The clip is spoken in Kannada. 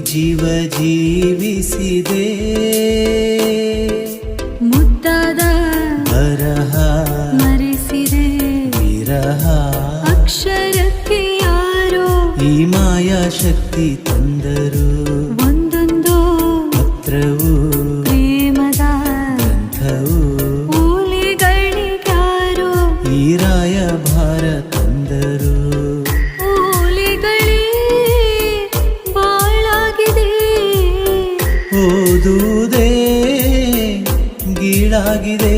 ಜೀವ ಜೀವಿಸಿದೆ ಮುದ್ದಾದ ಬರಹ ಮರೆಸಿದೆ ವಿರಹ ಅಕ್ಷರಕ್ಕೆ ಯಾರೋ ಈ ಮಾಯಾ ಶಕ್ತಿ ತಂದರು ಒಂದೊಂದು ಪತ್ರವು ಪ್ರೇಮದ ಗ್ರಂಥವು ಓಲೆಗಳಿಗ್ಯಾರೋ ಈ ರಾಯಭಾರ ತಂದರು ಓಲೆಗಳೇ ಬಾಳಾಗಿದೆ ಓದುವುದೇ ಗೀಳಾಗಿದೆ